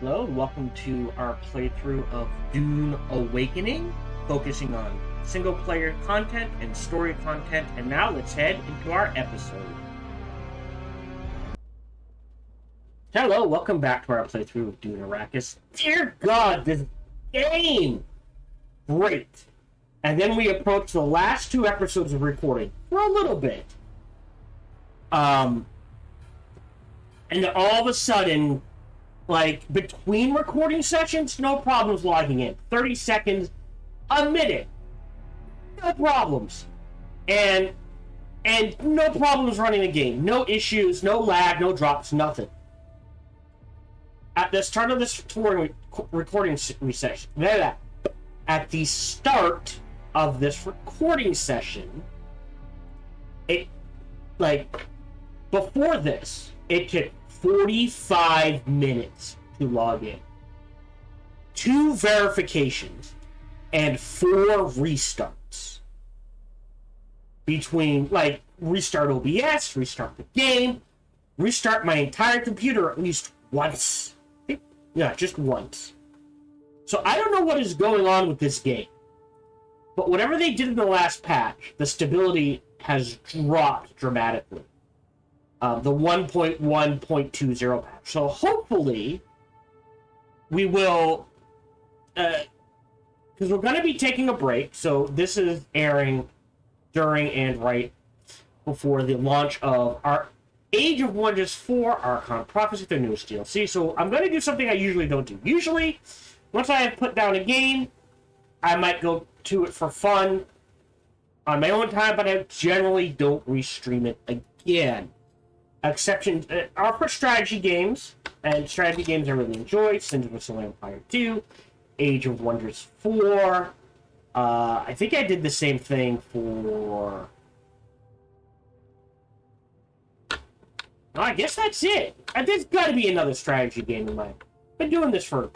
Hello, and welcome to our playthrough of Dune Awakening, focusing on single-player content and story content. And now let's head into our episode. Hello, welcome back to our playthrough of Dune Arrakis. Dear God, this game! Great. And then we approach the last two episodes of recording for a little bit. And then all of a sudden, like, between recording sessions, no problems logging in. 30 seconds, a minute. No problems. And no problems running the game. No issues, no lag, no drops, nothing. At the start of this recording session, at the start of this recording session, before this, it took 45 minutes to log in. 2 verifications and 4 restarts. Between, restart OBS, restart the game, restart my entire computer at least once. Yeah, just once. So I don't know what is going on with this game. But whatever they did in the last patch, the stability has dropped dramatically. The 1.1.20 patch. So hopefully we will, because we're going to be taking a break. So this is airing during and right before the launch of our Age of Wonders 4 Archon Prophecy, the newest DLC. So I'm going to do something I usually don't do. Usually, once I have put down a game, I might go to it for fun on my own time, but I generally don't restream it again. Exceptions are for strategy games, and strategy games I really enjoy. Sins of a Solar Empire 2, Age of Wonders 4. I think I did the same thing for... I guess that's it. There's got to be another strategy game in mine. I've been doing this for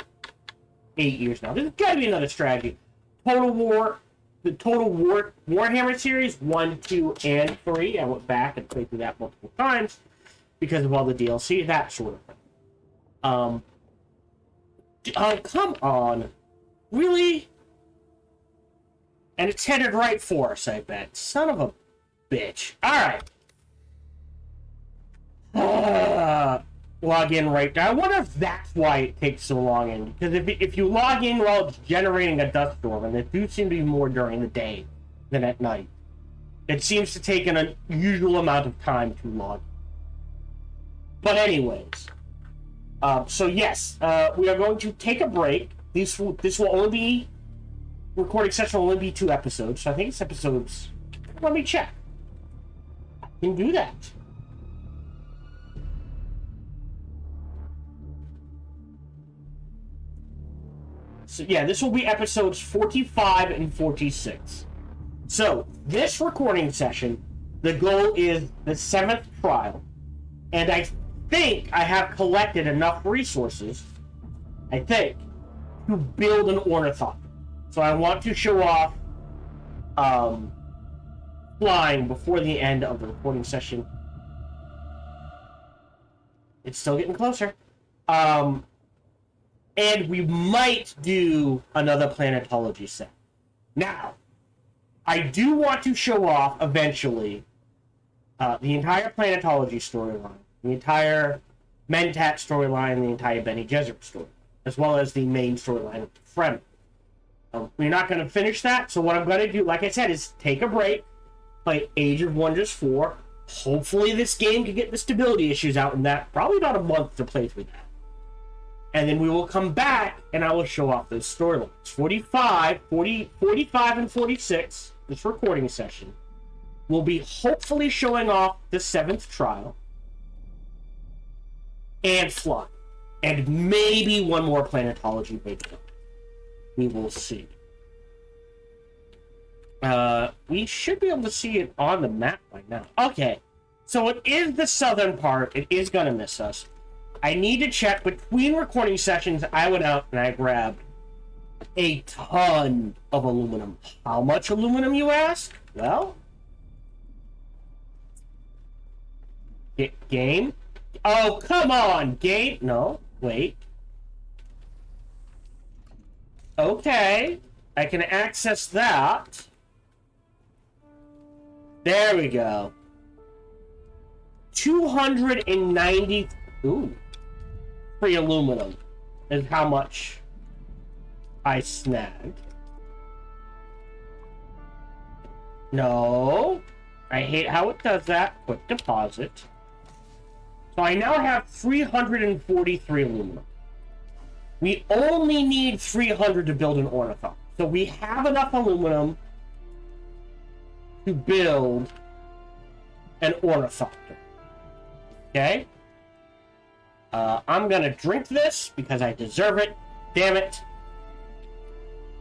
8 years now. There's got to be another strategy. Total War, the Total War Warhammer series, 1, 2, and 3. I went back and played through that multiple times because of all the DLC, that sort of thing. Oh, come on. Really? And it's headed right for us, I bet. Son of a bitch. Alright. Log in right now. I wonder if that's why it takes so long in. Because if you log in while it's generating a dust storm, and it do seem to be more during the day than at night, it seems to take an unusual amount of time to log in. But anyways, so yes, we are going to take a break. This will only be, recording session will only be 2 episodes. So I think it's episodes, let me check. I can do that. So yeah, this will be episodes 45 and 46. So this recording session, the goal is the 7th trial, and I think I have collected enough resources, to build an ornithopter. So I want to show off flying before the end of the recording session. It's still getting closer. And we might do another planetology set. Now, I do want to show off eventually the entire planetology storyline, the entire Mentat storyline, the entire Bene Gesserit story, as well as the main storyline of the Fremen. We're not going to finish that, so what I'm going to do, like I said, is take a break, play Age of Wonders 4. Hopefully this game can get the stability issues out in that, probably about a month to play through that. And then we will come back, and I will show off those storylines. 45, and 46, this recording session, will be hopefully showing off the 7th trial, and fly. And maybe one more planetology video. We will see. We should be able to see it on the map by now. Okay, so it is the southern part. It is going to miss us. I need to check. Between recording sessions, I went out and I grabbed a ton of aluminum. How much aluminum, you ask? Well, game. Oh, come on, game. No, wait. Okay. I can access that. There we go. 290... Ooh. Free aluminum is how much I snagged. No. I hate how it does that. Quick deposit. So I now have 343 aluminum. We only need 300 to build an ornithopter. So we have enough aluminum to build an ornithopter. Okay? I'm gonna drink this because I deserve it. Damn it.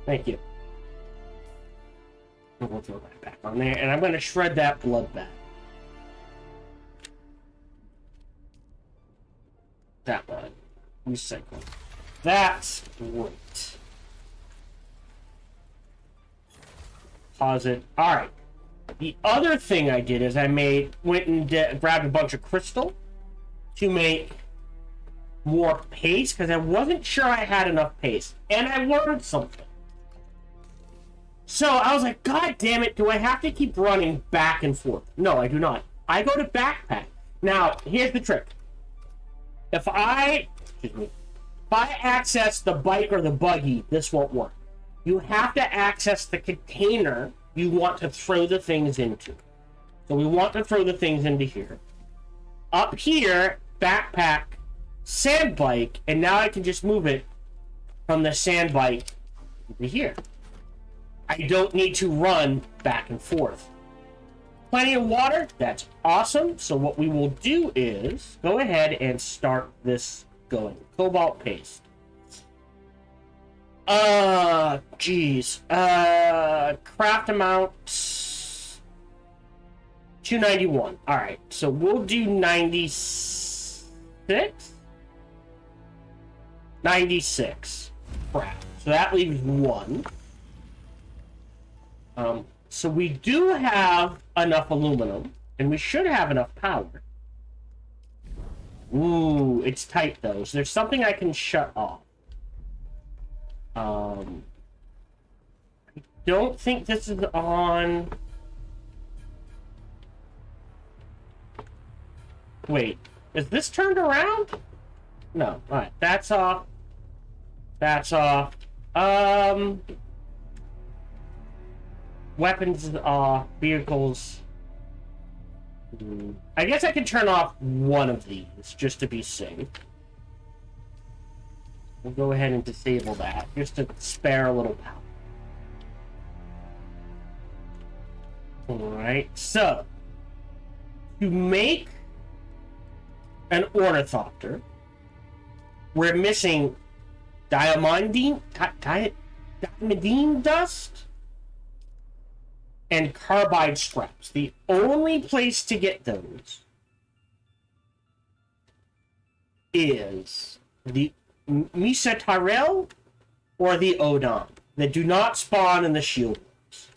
Thank you. We'll throw that back on there, and I'm gonna shred that blood back. That one. Recycle. That's great. Pause it. Alright. The other thing I did is I went and grabbed a bunch of crystal to make more paste, because I wasn't sure I had enough paste. And I learned something. So I was like, God damn it, do I have to keep running back and forth? No, I do not. I go to backpack. Now, here's the trick. If I access the bike or the buggy, this won't work. You have to access the container you want to throw the things into. So we want to throw the things into here. Up here, backpack, sand bike, and now I can just move it from the sand bike over here. I don't need to run back and forth. Plenty of water, that's awesome. So what we will do is go ahead and start this going. Cobalt paste. Geez. Craft amount 291. Alright, so we'll do 96? 96. Crap. So that leaves one. So we do have enough aluminum, and we should have enough power. Ooh, it's tight though. So there's something I can shut off. I don't think this is on. Wait, is this turned around? No. Alright, that's off. That's off. Weapons off. Vehicles. I guess I can turn off one of these just to be safe. We'll go ahead and disable that just to spare a little power. Alright, so to make an ornithopter, we're missing diamondine dust and carbide scraps. The only place to get those is the Misatarel or the Odon that do not spawn in the shield works.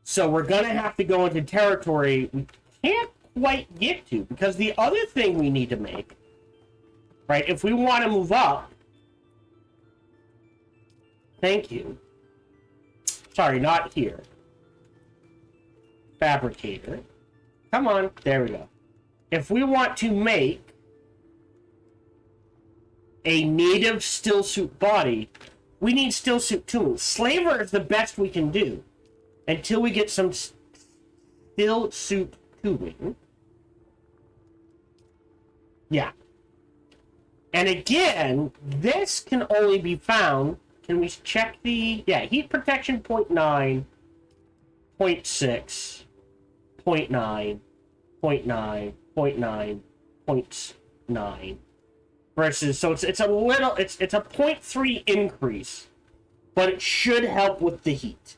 So we're gonna have to go into territory we can't quite get to, because the other thing we need to make, right, if we want to move up, thank you, sorry, not here, fabricator, come on, there we go. If we want to make a native stillsuit body, we need stillsuit tooling. Slaver is the best we can do until we get some stillsuit tooling. Yeah. And again, this can only be found. Can we check the... Yeah, heat protection 0.9, 0.6, 0.9, 0.9, 0.9, 0.9. Versus, so it's a little, it's a 0.3 increase, but it should help with the heat.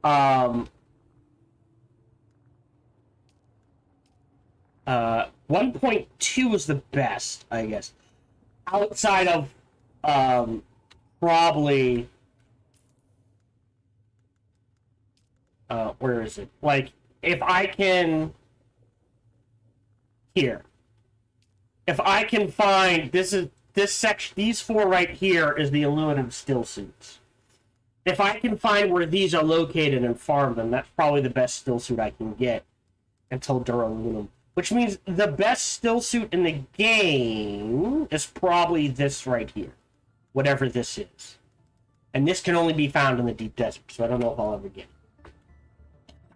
1.2 is the best, I guess. Outside of, probably, where is it? Like, if I can, here. If I can find, this this section, these 4 right here, is the aluminum still suits. If I can find where these are located and farm them, that's probably the best still suit I can get until duraluminum. Which means the best still suit in the game is probably this right here. Whatever this is. And this can only be found in the deep desert, so I don't know if I'll ever get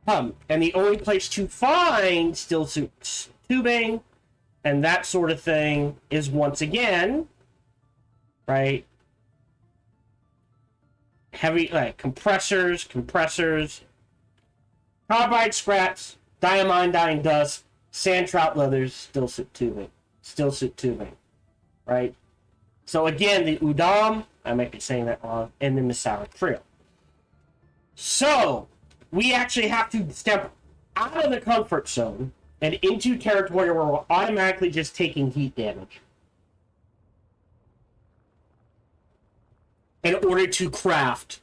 it. And the only place to find still suits, tubing, and that sort of thing is once again, right? Heavy, like compressors, carbide scraps, diamine dying dust, sand trout leathers, still suit tubing, right? So again, the Udam, I might be saying that wrong, and the Misara Trail. So we actually have to step out of the comfort zone and into territory where we're automatically just taking heat damage in order to craft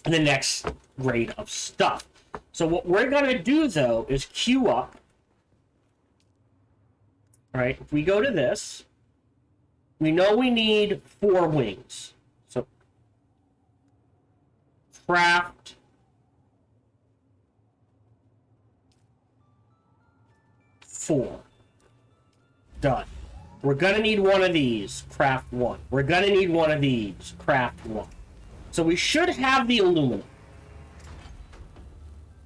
the next grade of stuff. So what we're going to do, though, is queue up. All right, if we go to this, we know we need 4 wings. So craft 4. Done. We're going to need one of these. Craft 1. We're going to need one of these. Craft 1. So we should have the aluminum.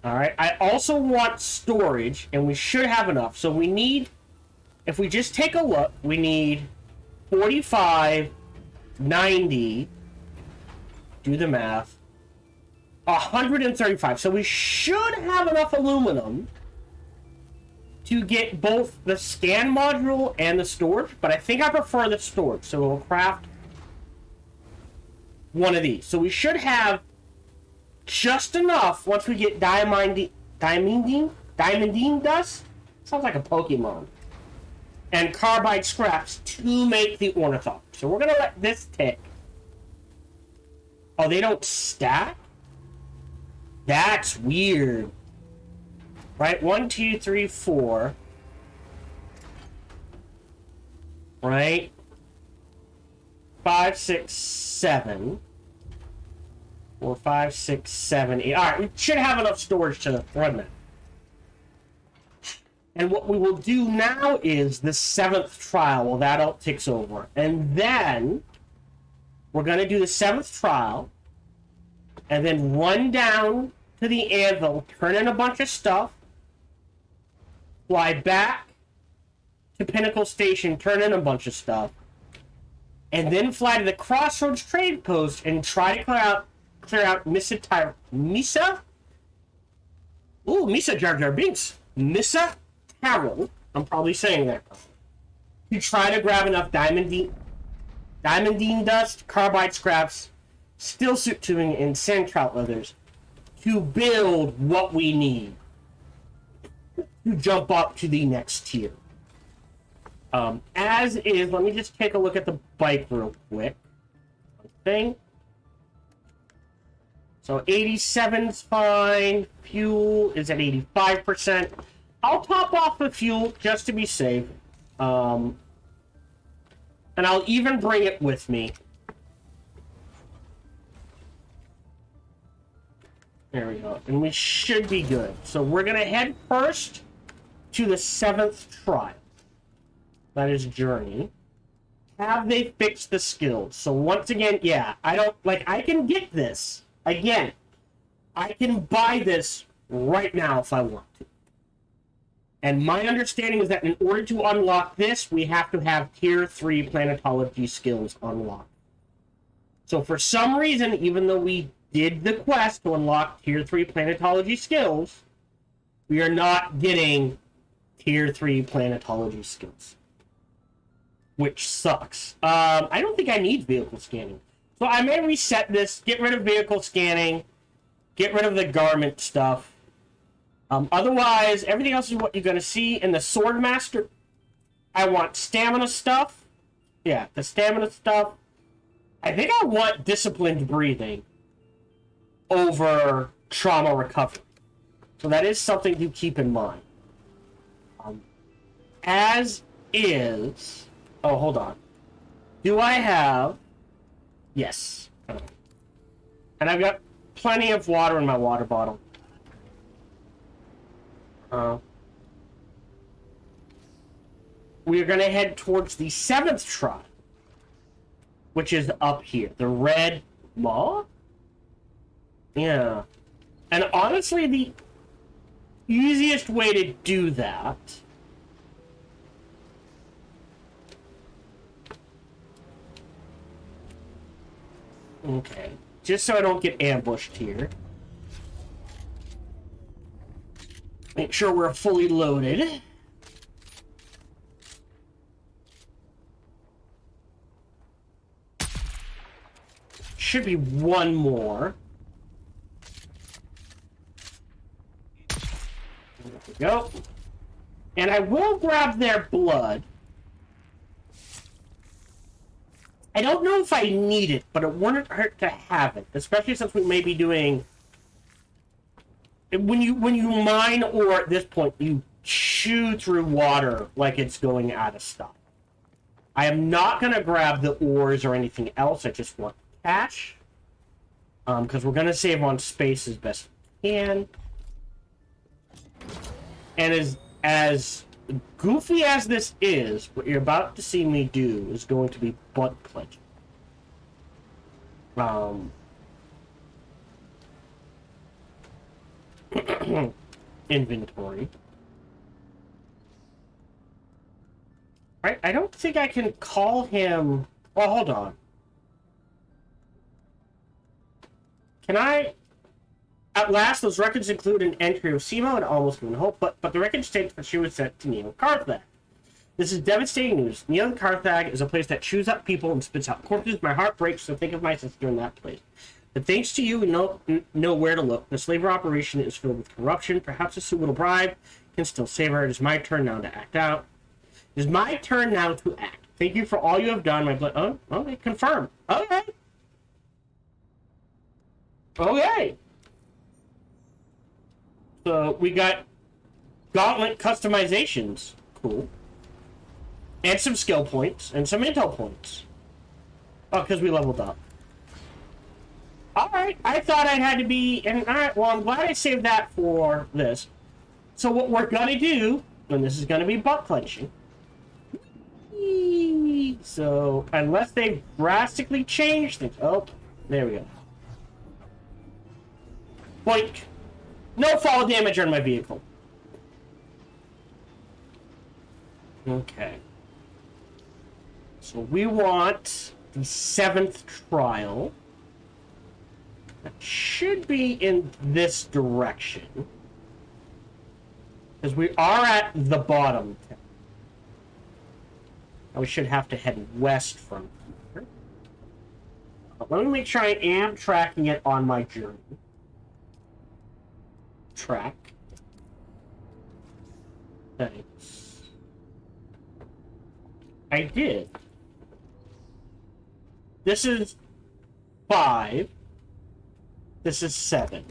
Alright, I also want storage, and we should have enough. So we need, if we just take a look, we need 45, 90, do the math, 135. So we should have enough aluminum to get both the scan module and the storage, but I think I prefer the storage, so we'll craft one of these. So we should have just enough once we get diamondine dust, sounds like a Pokemon, and carbide scraps to make the ornithopter. So we're going to let this tick. Oh, they don't stack? That's weird. Right? 1, 2, 3, 4. Right? 5, 6, 7. 4, 5, 6, 7, 8. Alright, we should have enough storage to run that. And what we will do now is the 7th trial. Well, that all ticks over. And then we're going to do the 7th trial. And then run down to the anvil, turn in a bunch of stuff, fly back to Pinnacle Station, turn in a bunch of stuff, and then fly to the Crossroads Trade Post and try to clear out Misa? Ooh, Misa Jar Jar Binks. Misa Taro. I'm probably saying that wrong. To try to grab enough diamondine dust, carbide scraps, still suit tubing, and sand trout leathers to build what we need to jump up to the next tier. As is, let me just take a look at the bike real quick. Thing. So 87's fine. Fuel is at 85%. I'll top off the fuel just to be safe. And I'll even bring it with me. There we go. And we should be good. So we're going to head first to the 7th trial. That is Journey. Have they fixed the skills? So once again, yeah, I can get this. Again, I can buy this right now if I want to. And my understanding is that in order to unlock this, we have to have Tier 3 planetology skills unlocked. So for some reason, even though we did the quest to unlock Tier 3 planetology skills, we are not getting Tier 3 planetology skills. Which sucks. I don't think I need vehicle scanning. So I may reset this, get rid of vehicle scanning, get rid of the garment stuff. Otherwise, everything else is what you're going to see. In the Swordmaster, I want stamina stuff. Yeah, the stamina stuff. I think I want disciplined breathing over trauma recovery. So that is something to keep in mind. As is, Oh, hold on. Do I have... Yes. And I've got plenty of water in my water bottle. We are going to head towards the 7th tribe, which is up here. The Red Maw? Yeah. And honestly, the easiest way to do that... Okay. Just so I don't get ambushed here. Make sure we're fully loaded. Should be one more. There we go. And I will grab their blood. I don't know if I need it, but it wouldn't hurt to have it, especially since we may be doing... When you mine ore at this point, you chew through water like it's going out of stock. I am not going to grab the ores or anything else. I just want cash. Because we're going to save on space as best we can. And as goofy as this is, what you're about to see me do is going to be butt clenching. Inventory. I don't think I can call him... Oh, hold on. Can I... At last, those records include an entry of Simo and almost given hope, but the record states that she was sent to Neo Karthag. This is devastating news. Neo Karthag is a place that chews up people and spits out corpses. My heart breaks to think of my sister in that place. But thanks to you, we know where to look. The slaver operation is filled with corruption. Perhaps a suitable bribe can still save her. It is my turn now to act out. It is my turn now to act. Thank you for all you have done. My blood... Oh, okay, confirmed. Okay. Okay. So, we got gauntlet customizations. Cool. And some skill points. And some intel points. Oh, because we leveled up. Alright, I thought I had to be... Alright, well, I'm glad I saved that for this. So what we're gonna do, and this is gonna be butt clenching. So, unless they've drastically changed things... Oh, there we go. Boink. No fall damage on my vehicle. Okay. So we want the 7th trial. That should be in this direction. Because we are at the bottom. Now we should have to head west from here. But let me make sure I am tracking it on my journey. Track. Thanks. I did. This is 5. This is 7.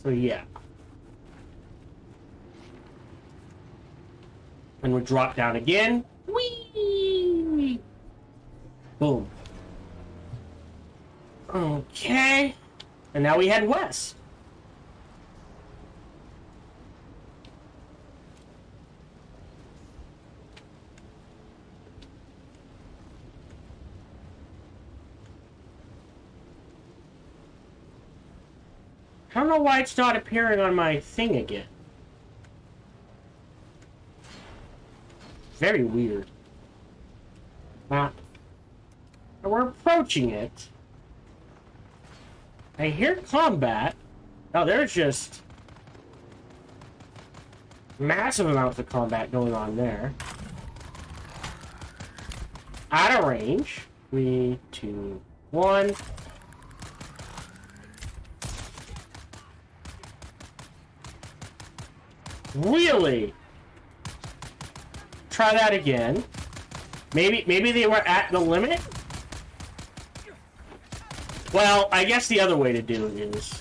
So yeah. And we drop down again. Whee! Boom. Okay. And now we head west. I don't know why it's not appearing on my thing again. Very weird. Map. We're approaching it. I hear combat. Oh, there's just massive amounts of combat going on there. Out of range. 3, 2, 1. Really? Try that again. Maybe they were at the limit? Well, I guess the other way to do it is...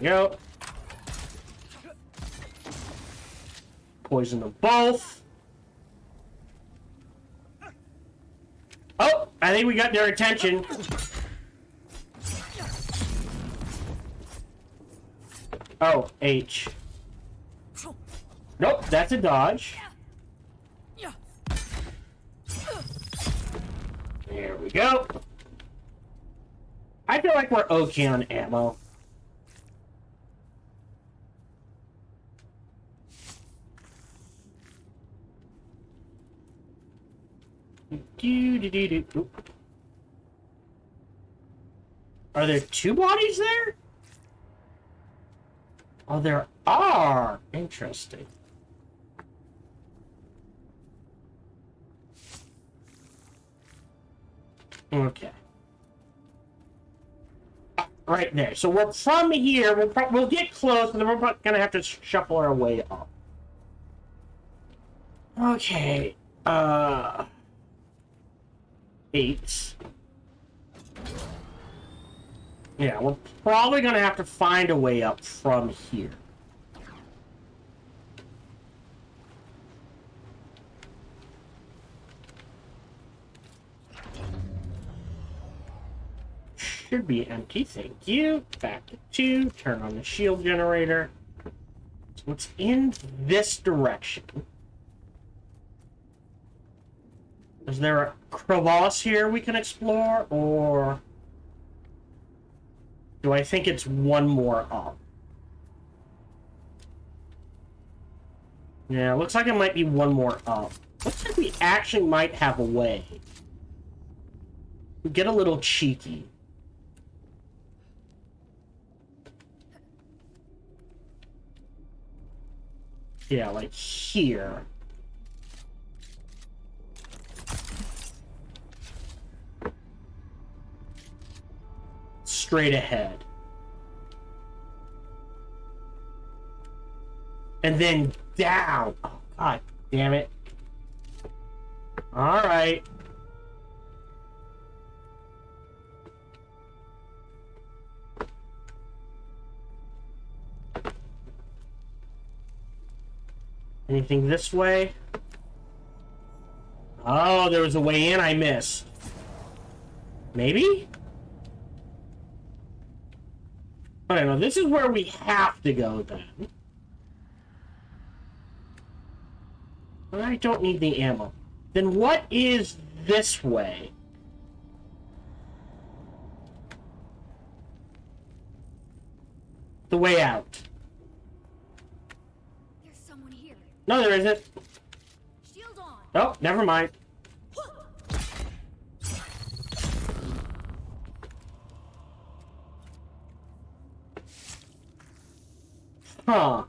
Go. poison them both. Oh, I think we got their attention. Oh, H. Nope, that's a dodge. There we go. I feel like we're okay on ammo. Oop. Are there two bodies there? Oh, there are. Interesting. Okay. Right there. So we're from here. We'll get close, and then we're gonna have to shuffle our way up. Okay. 8. Yeah, we're probably gonna have to find a way up from here. Should be empty, thank you. Back to 2, turn on the shield generator. So it's in this direction. Is there a crevasse here we can explore, or do I think it's one more up? Yeah, looks like it might be one more up. Looks like we actually might have a way. We get a little cheeky. Yeah, like here. Straight ahead. And then down. Oh, God damn it. All right. Anything this way? Oh, there was a way in I missed. Maybe? I don't know. This is where we have to go then. I don't need the ammo. Then what is this way? The way out. There's someone here. No, there isn't. Shield on. Oh, never mind. Huh.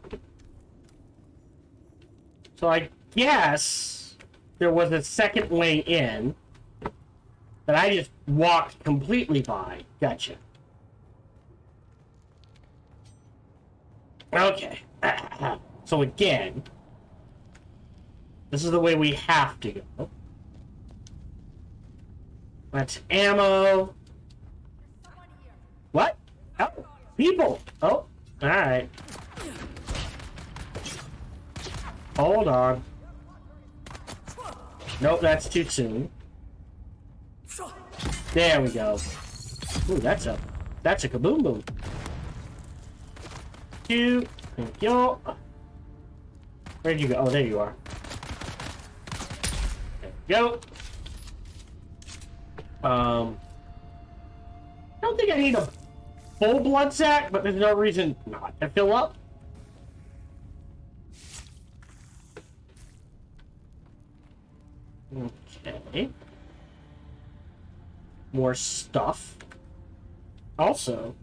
So I guess there was a second way in that I just walked completely by. Gotcha. Okay. So again, this is the way we have to go. That's ammo. What? Oh, people. Oh, alright. Hold on. Nope, that's too soon. There we go. Ooh, that's a kaboom boom. Thank you. Where'd you go? Oh, there you are. There we go. I don't think I need a full blood sack, but there's no reason not to fill up. Okay. More stuff. Also,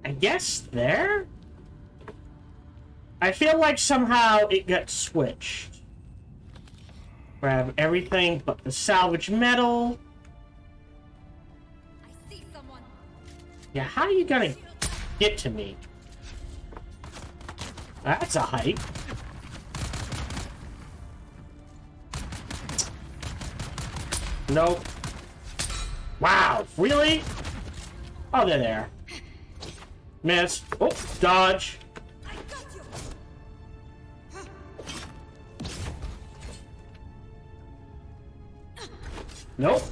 I guess there? I feel like somehow it got switched. Grab everything but the salvage metal. I see someone. Yeah, how are you gonna get to me? That's a hike. Nope. Wow, really? Oh, they're there. Miss. Oh, dodge. I got Nope.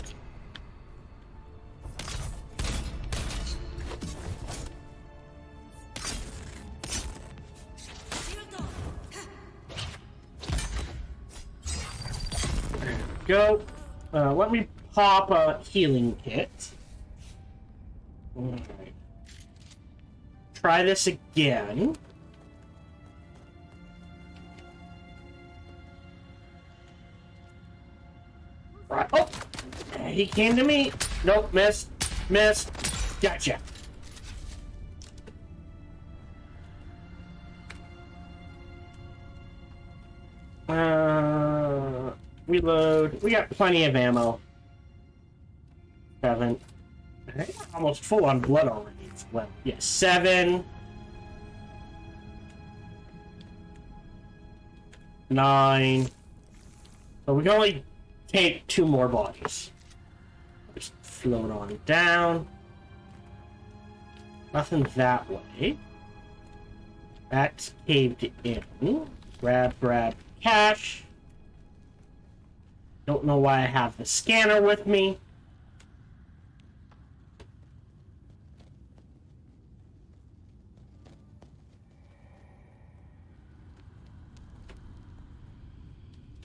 There we go. Let me pop a healing kit. Alright. Try this again. Right. Oh! He came to me. Nope, missed. Missed. Gotcha. Reload. We got plenty of ammo. 7. I think we're almost full on blood already as well. Yeah, 7. 9. So we can only take 2 more bodies. Just float on down. Nothing that way. That's caved in. Grab cash. Don't know why I have the scanner with me.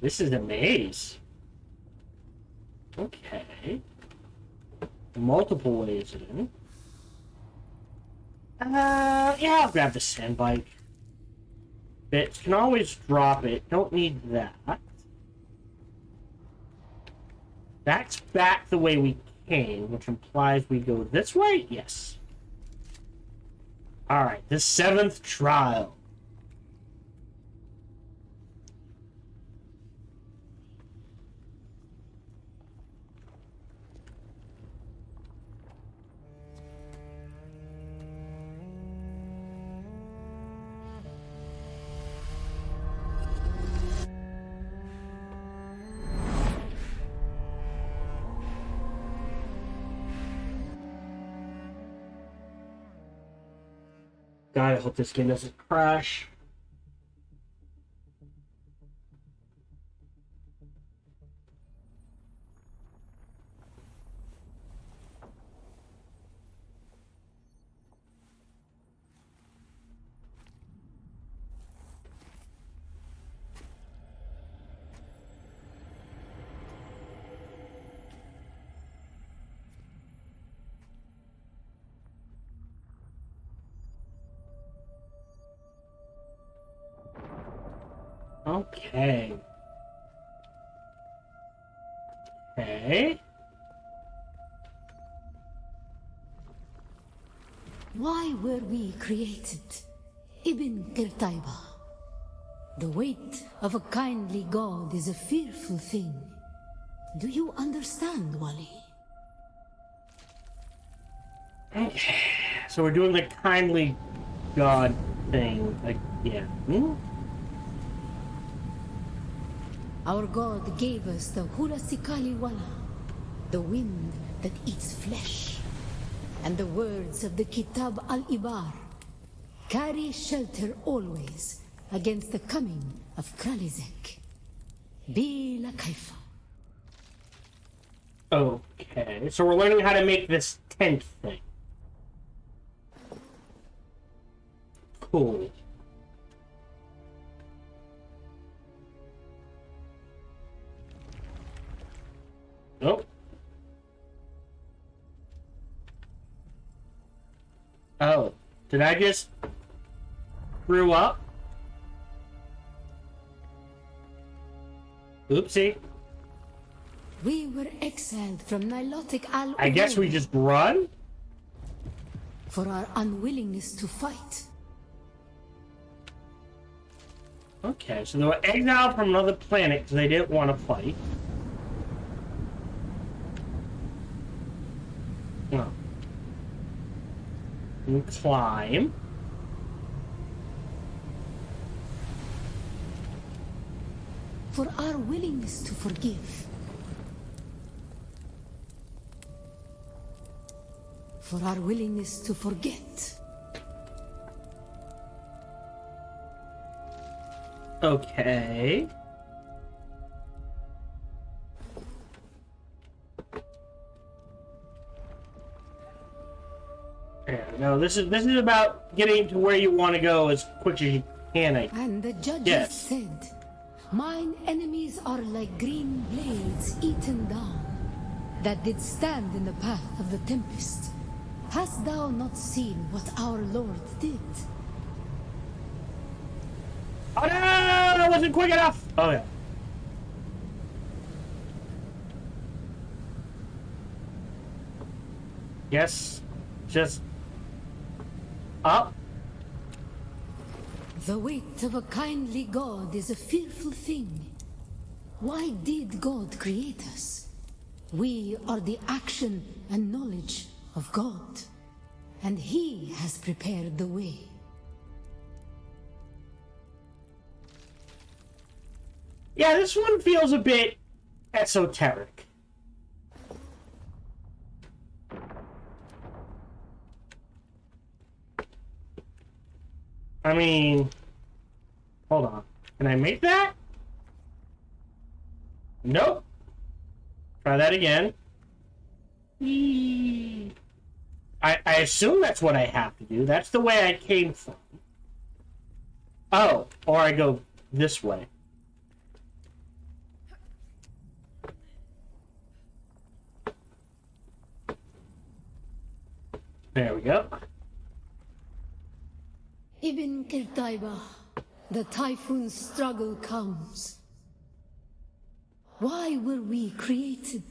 This is a maze. Okay. Multiple ways in. Yeah, I'll grab the sand bike. Bits can always drop it. Don't need that. That's back the way we came, which implies we go this way? Yes. Alright, the 7th trial. God, I hope this game doesn't crash. Okay. Okay. Why were we created? Ibn Kirtaiba. The weight of a kindly god is a fearful thing. Do you understand, Wali? Okay. So we're doing the kindly god thing. Like, yeah. Hmm? Our god gave us the Hulasikali Wala, the wind that eats flesh, and the words of the Kitab al-Ibar. Carry shelter always against the coming of Kralizek. Bila Kaifa. Okay. So we're learning how to make this tent thing. Cool. Nope. Oh, did I just screw up? Oopsie. We were exiled from Nilotic al I guess we just run? for our unwillingness to fight. Okay, so they were exiled from another planet because they didn't want to fight. No. And climb. For our willingness to forgive. For our willingness to forget. Okay. No, this is about getting to where you want to go as quick as you can. And the judges Yes. said, "Mine enemies are like green blades eaten down, that did stand in the path of the tempest. Hast thou not seen what our Lord did?" Oh no! That wasn't quick enough! Oh yeah. Yes. Just... up. The weight of a kindly God is a fearful thing. Why did God create us? We are the action and knowledge of God, and He has prepared the way. Yeah, this one feels a bit esoteric. I mean, hold on. Can I make that? Nope. Try that again. I assume that's what I have to do. That's the way I came from. Oh, or I go this way. There we go. Ibn Qirtaiba, the typhoon struggle comes. Why were we created?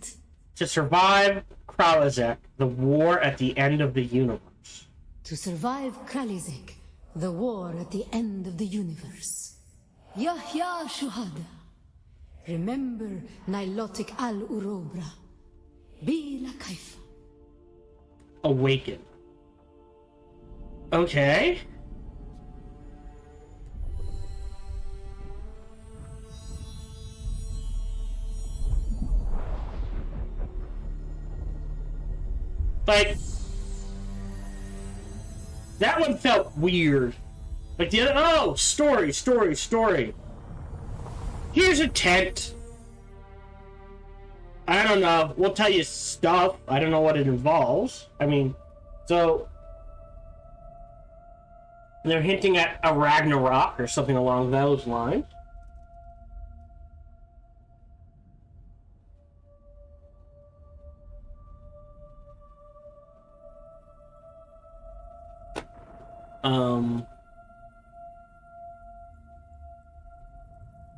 To survive Kralizek, the war at the end of the universe. To survive Kralizek, the war at the end of the universe. Yahya Shuhada. Remember Nilotic al-Urobra. Bila Kaifa. Awaken. Okay. Like, that one felt weird. Like the other, oh, story. Here's a tent. I don't know. We'll tell you stuff. I don't know what it involves. I mean, so they're hinting at a Ragnarok or something along those lines.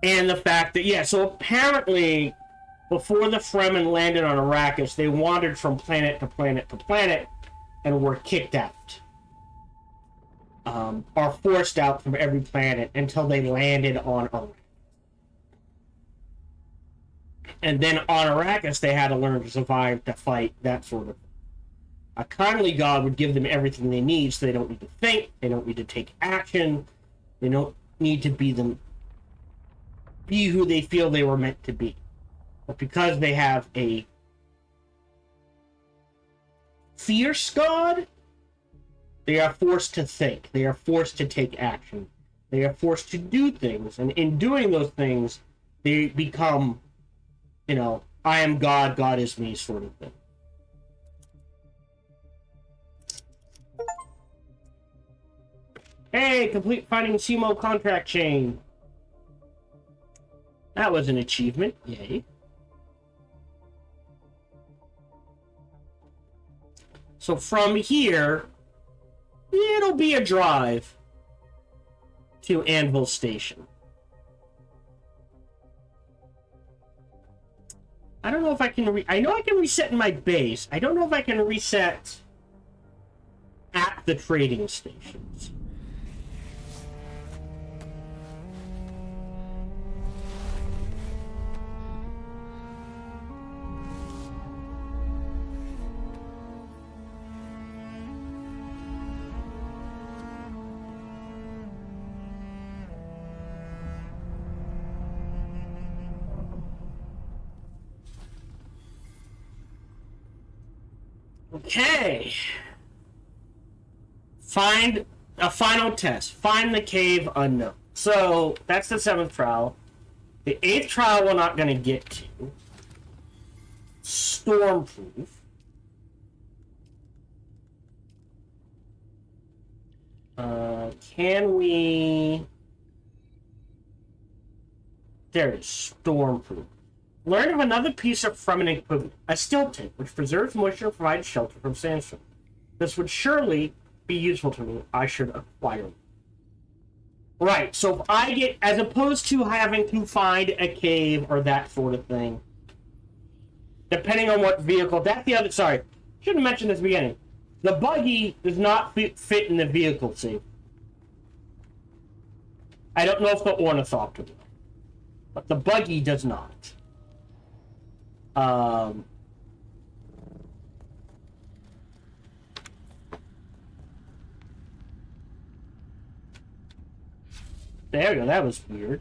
And the fact that, yeah, so apparently before the Fremen landed on Arrakis, they wandered from planet to planet to planet and were kicked out. Or forced out from every planet until they landed on Earth. And then on Arrakis, they had to learn to survive, to fight, that sort of thing. A kindly God would give them everything they need, so they don't need to think, they don't need to take action, they don't need to be who they feel they were meant to be. But because they have a fierce God, they are forced to think, they are forced to take action, they are forced to do things, and in doing those things, they become, I am God, God is me sort of thing. Hey, complete finding Simo contract chain. That was an achievement. Yay. So from here, it'll be a drive to Anvil Station. I don't know if I can I know I can reset in my base. I don't know if I can reset at the trading stations. Okay. Find a final test. Find the cave unknown. So that's the 7th trial. The 8th trial we're not going to get to. Stormproof. Can we... There it is. Stormproof. Learn of another piece of Fremen equipment. A steel tent, which preserves moisture and provides shelter from sandstorm. This would surely be useful to me. I should acquire it. Right, so if I get... As opposed to having to find a cave or that sort of thing. Depending on what vehicle... That's the other... Sorry. Should have mentioned this at the beginning. The buggy does not fit in the vehicle safe. I don't know if the ornithopter will. But the buggy does not. There we go, that was weird.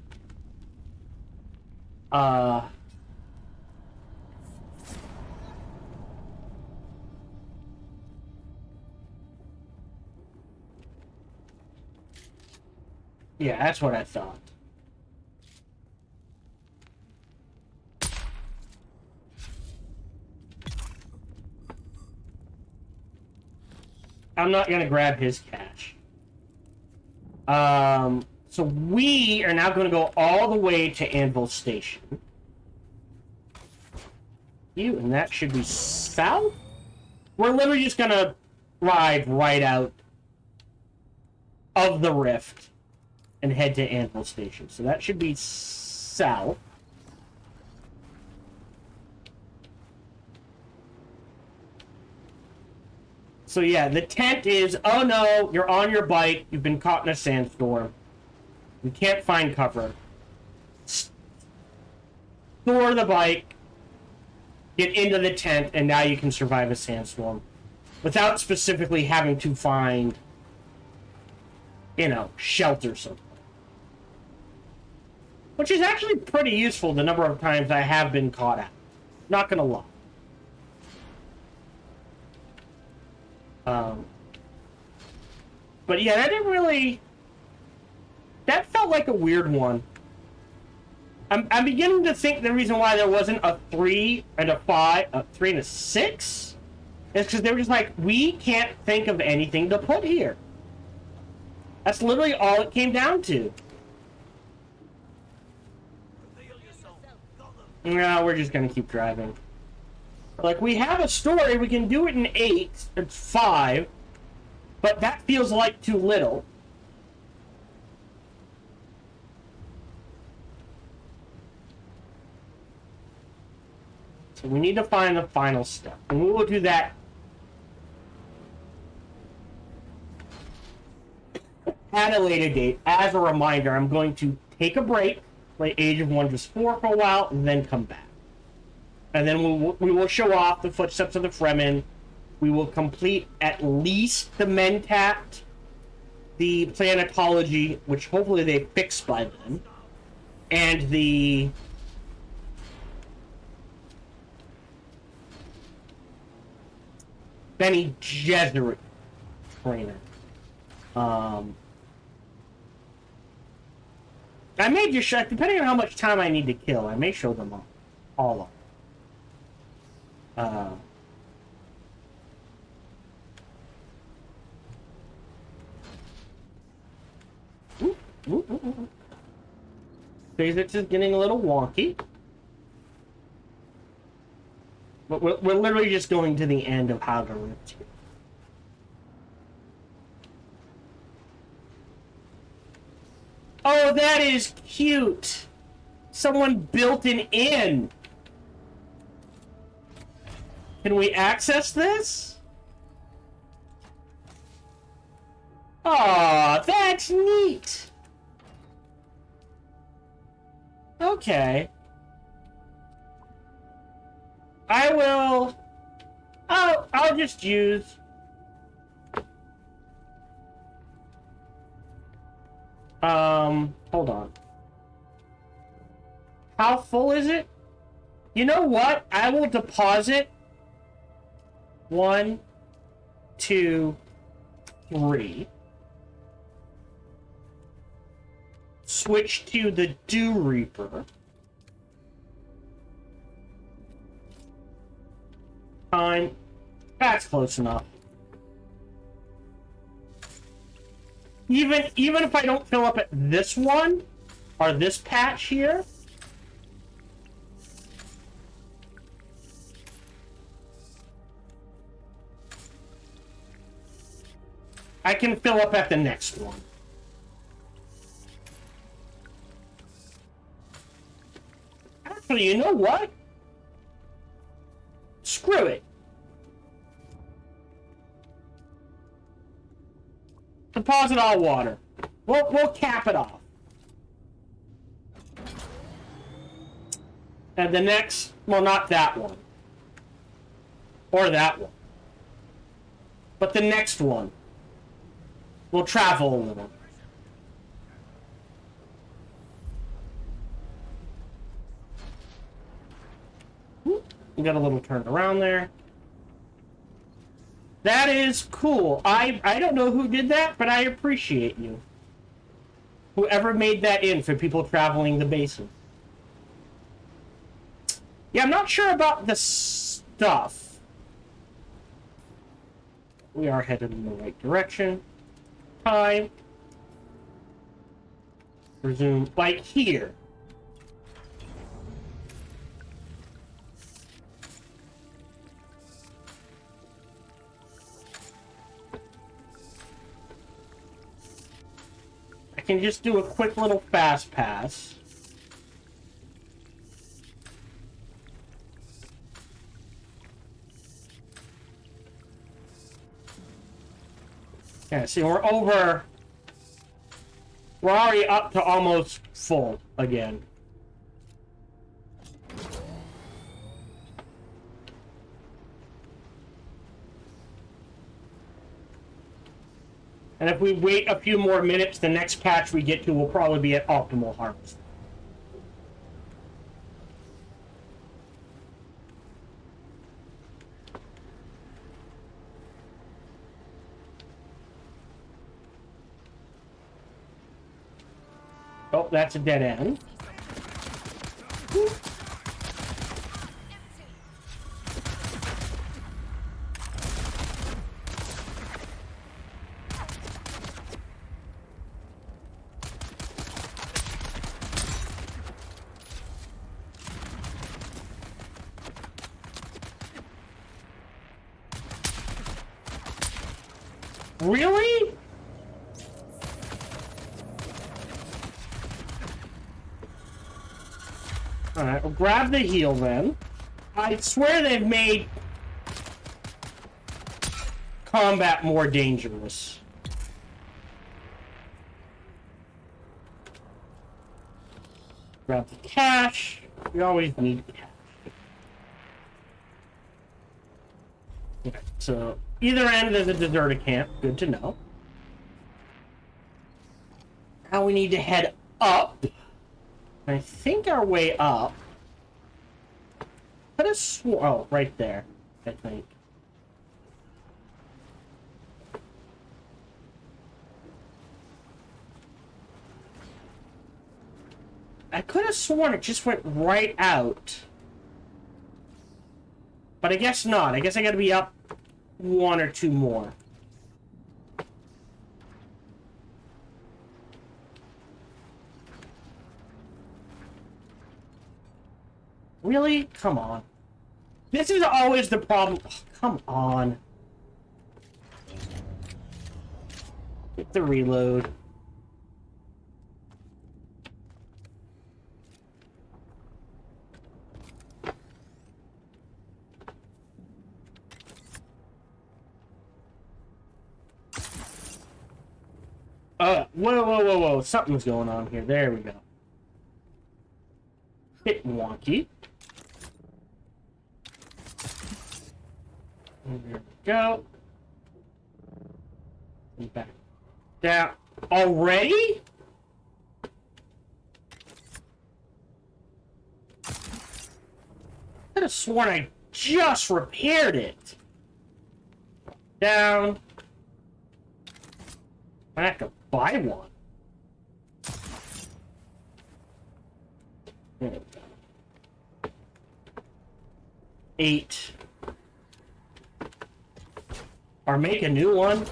Yeah, that's what I thought. I'm not gonna grab his cash. So we are now gonna go all the way to Anvil Station. And that should be south? We're literally just gonna ride right out of the rift and head to Anvil Station. So that should be south. So yeah, the tent is, oh no, you're on your bike, you've been caught in a sandstorm. You can't find cover. Store the bike, get into the tent, and now you can survive a sandstorm. Without specifically having to find, you know, shelter somewhere. Which is actually pretty useful the number of times I have been caught out. Not gonna lie. But yeah, that didn't really... That felt like a weird one. I'm beginning to think the reason why there wasn't a 3 and a 5, a 3 and a 6, is because they were just like, we can't think of anything to put here. That's literally all it came down to. No, we're just gonna keep driving. Like, we have a story, we can do it in 8, it's 5, but that feels like too little. So we need to find the final step, and we will do that at a later date. As a reminder, I'm going to take a break, play Age of Wonders 4 for a while, and then come back. And then we will show off the footsteps of the Fremen. We will complete at least the Mentat, the planetology, which hopefully they fix by then, and the Bene Gesserit trainer. I may just show, depending on how much time I need to kill, I may show them all of them. Physics is getting a little wonky. But we're literally just going to the end of how to rift here. Oh, that is cute! Someone built an inn! Can we access this? Aw, that's neat! Okay. I will... I'll just use... hold on. How full is it? You know what? I will deposit 1, 2, 3. Switch to the Dew Reaper. Time. That's close enough. Even if I don't fill up at this one, or this patch here, I can fill up at the next one. Actually, you know what? Screw it. Deposit all water. We'll cap it off. And the next, well, not that one. Or that one. But the next one. We'll travel a little. We got a little turn around there. That is cool. I don't know who did that, but I appreciate you. Whoever made that in for people traveling the basin. Yeah, I'm not sure about the stuff. We are headed in the right direction. Time. Resume, like here. I can just do a quick little fast pass. Yeah, see, we're already up to almost full again. And if we wait a few more minutes, the next patch we get to will probably be at optimal harvest. Oh, that's a dead end. Really? Alright, we'll grab the heal then. I swear they've made combat more dangerous. Grab the cash. We always need cash. Okay, so either end is a deserted camp. Good to know. Now we need to head up. I think our way up. Could have swore. Oh, right there. I think. I could have sworn it just went right out. But I guess not. I guess I gotta be up one or two more. Really? Come on. This is always the problem. Oh, come on. Get the reload. Whoa. Something's going on here. There we go. Bit wonky. And there we go. And back down. Already? I could have sworn I just repaired it. Down. I have to buy one. There we go. 8. Or make a new one.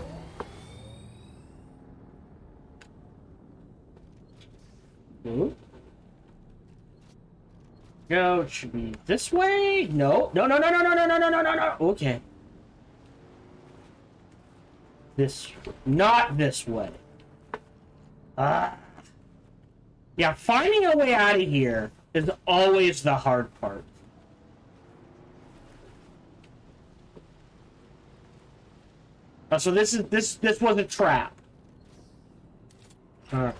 Ooh. Go, it should be this way? No. No, no, no, no, no, no, no, no, no, no, no. Okay. This, not this way. Yeah, finding a way out of here is always the hard part. So this was a trap. Alright.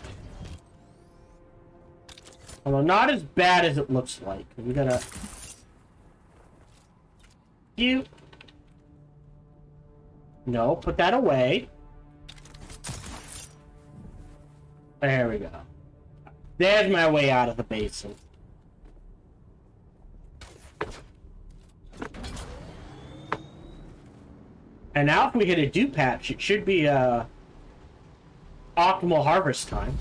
Although not as bad as it looks like. We gotta... You... No, put that away. There we go. There's my way out of the basin. And now if we hit a dew patch, it should be optimal harvest time.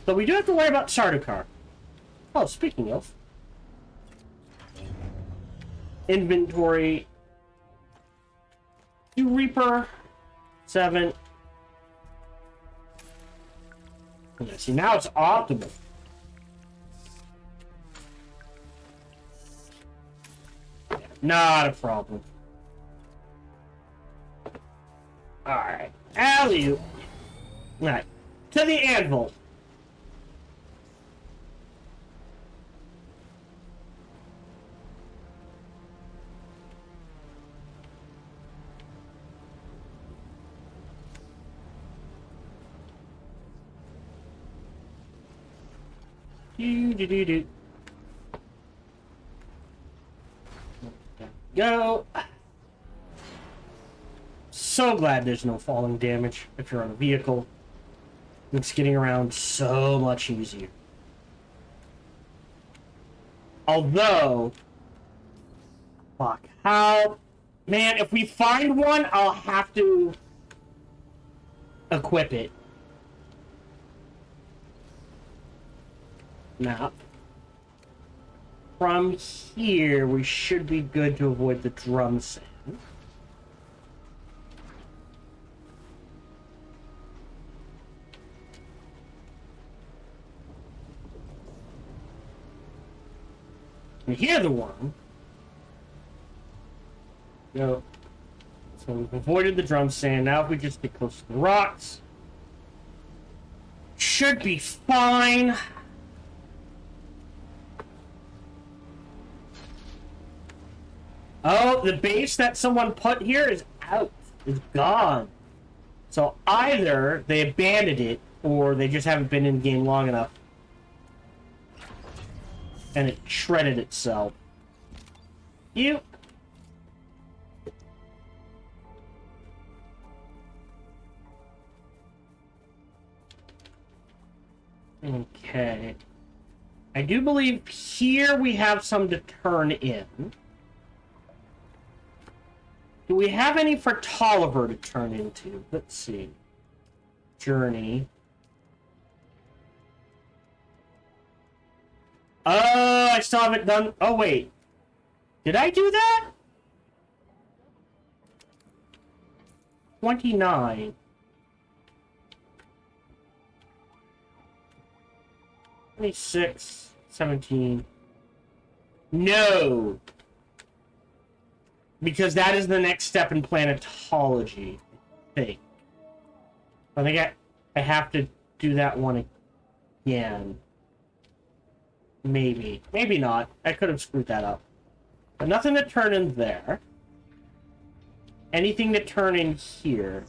So we do have to worry about Sardaukar. Oh, speaking of. Inventory. Dew Reaper. 7. Yeah, see, now it's optimal. Yeah, not a problem. Alright. Alley-oop. Alright. To the anvil. Do. Go. So glad there's no falling damage if you're on a vehicle. It's getting around so much easier. Although, fuck, how, man, if we find one, I'll have to equip it. Now, from here, we should be good to avoid the drum sand. You hear the worm. No. So we've avoided the drum sand. Now if we just get close to the rocks, should be fine. Oh, the base that someone put here is out. It's gone. So either they abandoned it, or they just haven't been in the game long enough. And it shredded itself. You. Okay. I do believe here we have some to turn in. Do we have any for Tolliver to turn into? Let's see. Journey. Oh, I still haven't done... Oh, wait. Did I do that? 29. 26. 17. No. Because that is the next step in planetology, I think. I think I have to do that one again. Maybe. Maybe not. I could have screwed that up. But nothing to turn in there. Anything to turn in here.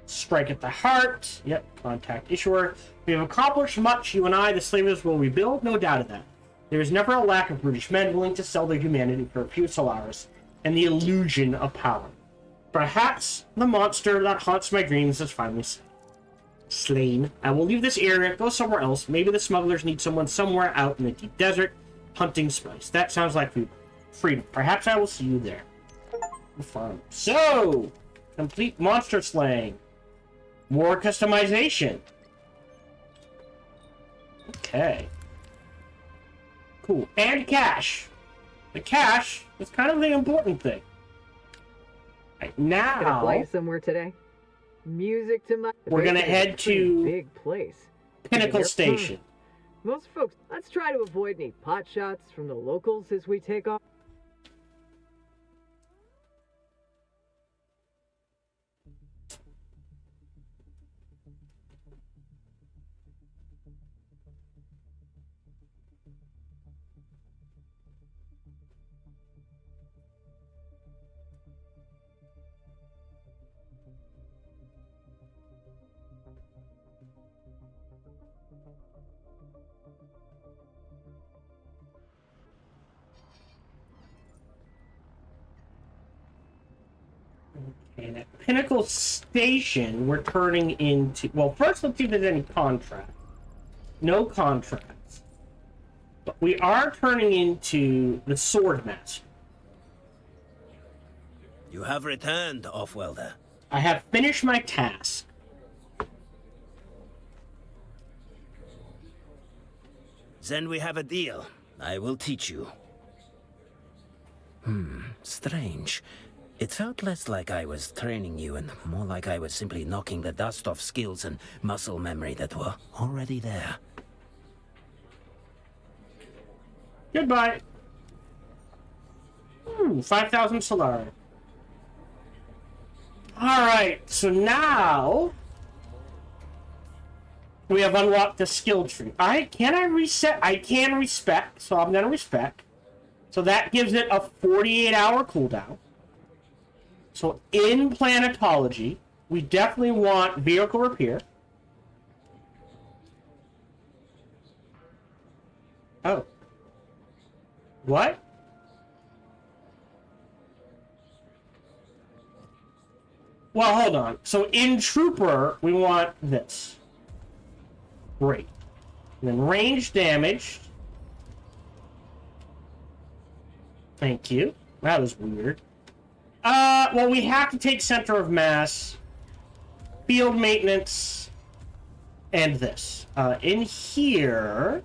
Strike at the heart. Yep. Contact issuer. We have accomplished much. You and I, the slavers, will rebuild. No doubt of that. There is never a lack of brutish men willing to sell their humanity for a few Solaris and the illusion of power. Perhaps the monster that haunts my dreams is finally slain. I will leave this area, go somewhere else. Maybe the smugglers need someone somewhere out in the deep desert, hunting spice. That sounds like freedom. Perhaps I will see you there. Fun. So, complete monster slaying. More customization. Okay. Cool. And cash. The cash is kind of the important thing. Right, now... Gonna fly somewhere today? Music to my... We're gonna head to big place. Pinnacle Station. Most folks, let's try to avoid any pot shots from the locals as we take off. And at Pinnacle Station, we're turning into... Well, first let's see if there's any contract. No contracts. But we are turning into the Swordmaster. You have returned, Offwelder. I have finished my task. Then we have a deal. I will teach you. Strange. It felt less like I was training you and more like I was simply knocking the dust off skills and muscle memory that were already there. Goodbye. 5,000 Solar. Alright, so now we have unlocked the skill tree. Can I reset? I can respec, so I'm gonna respec. So that gives it a 48-hour cooldown. So in planetology, we definitely want vehicle repair. Oh. What? Well, hold on. So in Trooper, we want this. Great. And then range damage. Thank you. That was weird. Well, we have to take center of mass, field maintenance, and this. In here...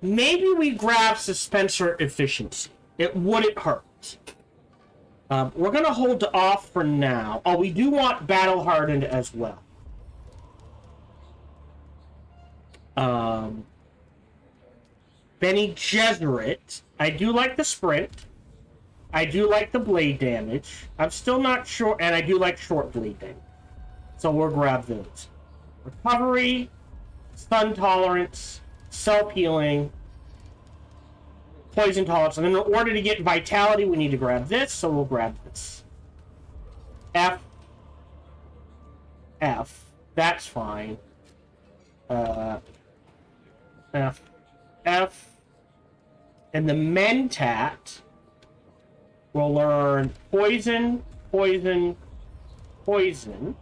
Maybe we grab Suspensor Efficiency. It wouldn't hurt. We're going to hold off for now. Oh, we do want Battle Hardened as well. Bene Gesserit. I do like the sprint. I do like the blade damage. I'm still not sure, and I do like short blade damage. So we'll grab those. Recovery, stun tolerance, self-healing, poison tolerance. And then in order to get vitality, we need to grab this, so we'll grab this. F. That's fine. F. And the Mentat will learn poison, poison, poison.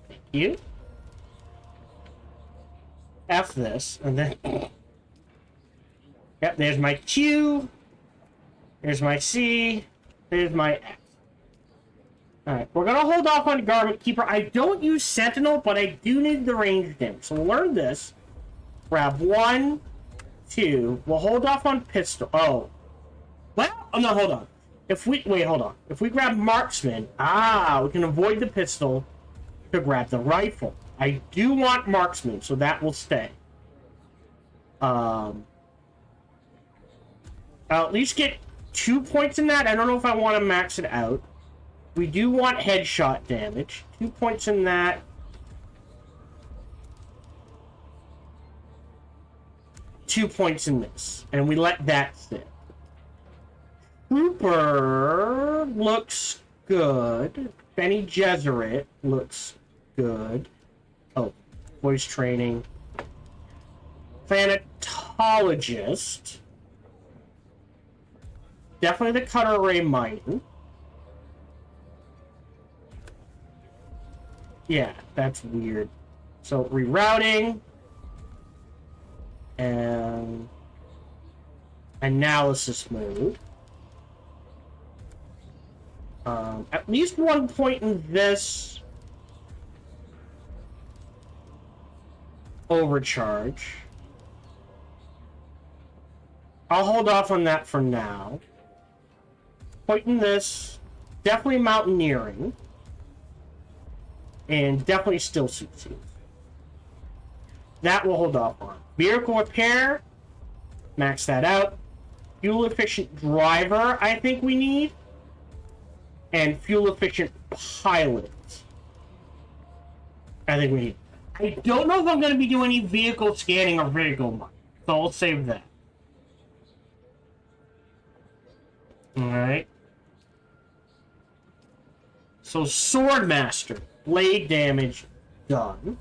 Thank you. F this, and then... Yep, there's my Q. There's my C. There's my X. Alright, we're gonna hold off on Garment Keeper. I don't use Sentinel, but I do need the range damage. So we'll learn this. Grab 1, 2. We'll hold off on Pistol. Oh. Well, oh no, hold on. Wait, hold on. If we grab Marksman, we can avoid the pistol to grab the rifle. I do want Marksman, so that will stay. I'll at least get 2 points in that. I don't know if I want to max it out. We do want headshot damage. 2 points in that. Two points in this. And we let that sit. Trooper looks good. Bene Gesserit looks good. Oh, voice training. Thanatologist. Definitely the cutter ray mining. Yeah, that's weird. So rerouting and analysis mode. At least 1 point in this overcharge. I'll hold off on that for now. Pointing this, definitely mountaineering, and definitely still suit. That we'll hold off on. Vehicle repair, max that out. Fuel efficient driver, I think we need, and fuel efficient pilot. I think we need. I don't know if I'm going to be doing any vehicle scanning or vehicle money, so I'll save that. Alright. So, Swordmaster. Blade damage done.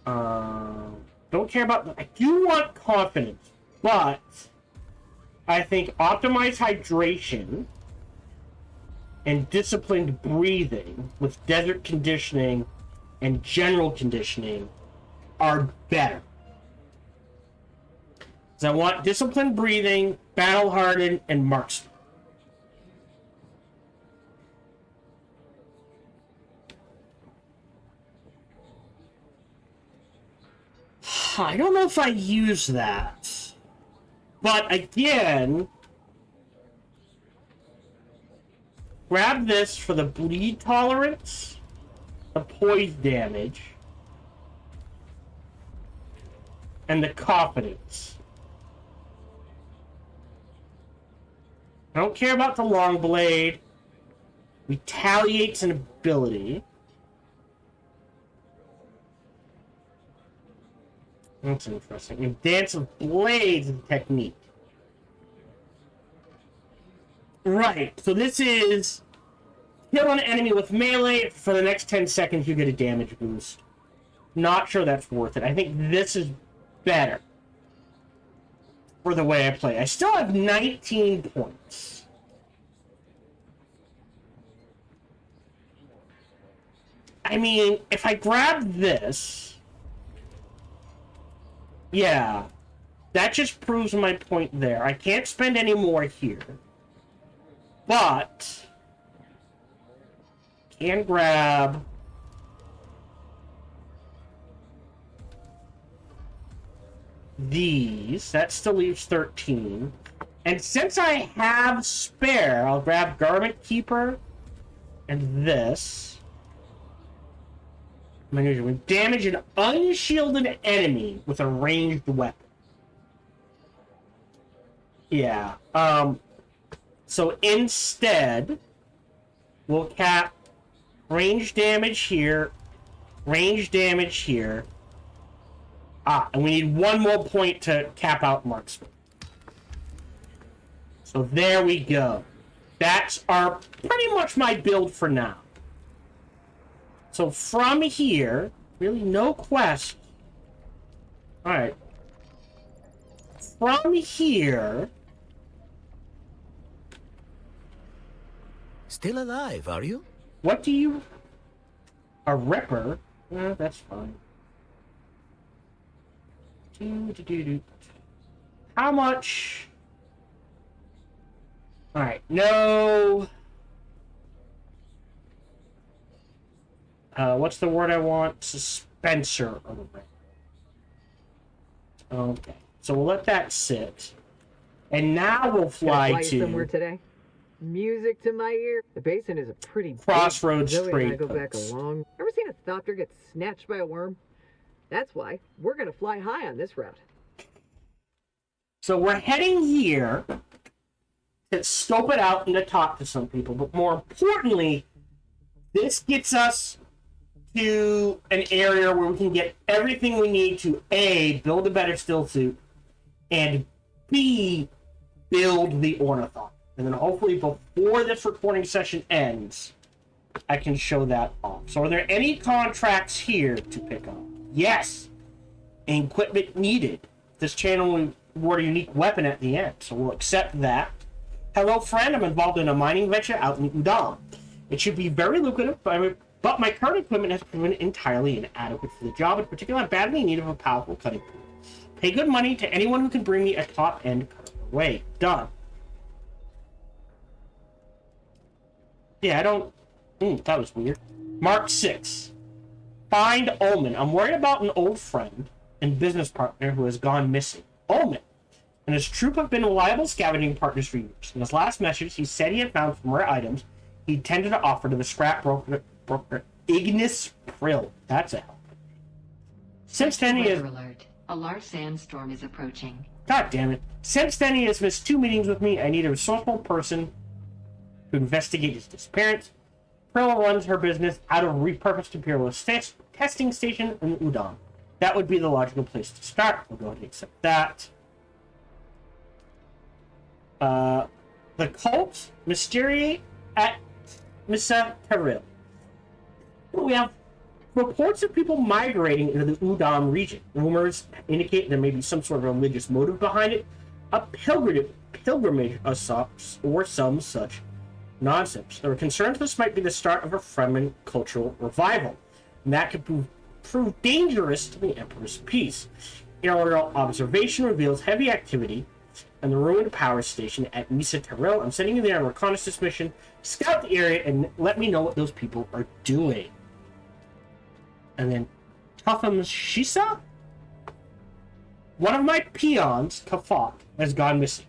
Don't care about... I do want confidence, but I think optimized hydration and disciplined breathing with desert conditioning and general conditioning are better. So I want disciplined breathing, battle hardened, and marksman. I don't know if I use that. But again, grab this for the bleed tolerance, the poise damage, and the confidence. I don't care about the long blade. Retaliates an ability. That's interesting. And Dance of Blades is a technique. Right, so this is kill an enemy with melee. For the next 10 seconds, you get a damage boost. Not sure that's worth it. I think this is better for the way I play. I still have 19 points. I mean, if I grab this... Yeah, that just proves my point there. I can't spend any more here. But... can grab... these. That still leaves 13. And since I have spare, I'll grab Garment Keeper and this. When damage an unshielded enemy with a ranged weapon. Yeah. So instead, we'll cap range damage here, range damage here. And we need one more point to cap out marksman. So there we go. That's our pretty much my build for now. So from here, really no quest. Alright. From here... Still alive, are you? What do you... A Ripper? That's fine. How much? Alright, no... what's the word I want? Suspenser. Okay, so we'll let that sit. And now we'll fly to... somewhere today. Music to my ear. The basin is a pretty Crossroads Zoe and I go Trade back a Post. long... Ever seen a thopter get snatched by a worm? That's why we're gonna fly high on this route. So we're heading here to scope it out and to talk to some people. But more importantly, this gets us to an area where we can get everything we need to A, build a better still suit, and B, build the ornithopter. And then hopefully before this recording session ends, I can show that off. So are there any contracts here to pick up? Yes. Equipment needed. This channel will award a unique weapon at the end, so we'll accept that. Hello, friend. I'm involved in a mining venture out in Udon. It should be very lucrative, but my current equipment has proven entirely inadequate for the job. In particular, I'm badly in need of a powerful cutting tool. Pay good money to anyone who can bring me a top-end cutter. Wait, done. Yeah, I don't... that was weird. Mark 6. Find Omen. I'm worried about an old friend. and business partner who has gone missing. Omen and his troop have been reliable scavenging partners for years. In his last message, he said he had found some rare items he intended to offer to the scrap broker Ignis Prill. That's a help. Since then, he has... Alert. A large sandstorm is approaching. God damn it. Since then, he has missed 2 meetings with me. I need a resourceful person to investigate his disappearance. Prill runs her business out of a repurposed Imperial testing station in Udon. That would be the logical place to start. We'll go ahead and accept that. The cult Mystery at Misa Terrell. We have reports of people migrating into the Udon region. Rumors indicate there may be some sort of religious motive behind it, a pilgrimage of sorts, or some such nonsense. There are concerns this might be the start of a Fremen cultural revival, and that could prove dangerous to the Emperor's peace. Aerial observation reveals heavy activity and the ruined power station at Misa Terrell. I'm sending you there on a reconnaissance mission. Scout the area and let me know what those people are doing. And then Tutham Shisa? One of my peons, Kafak, has gone missing.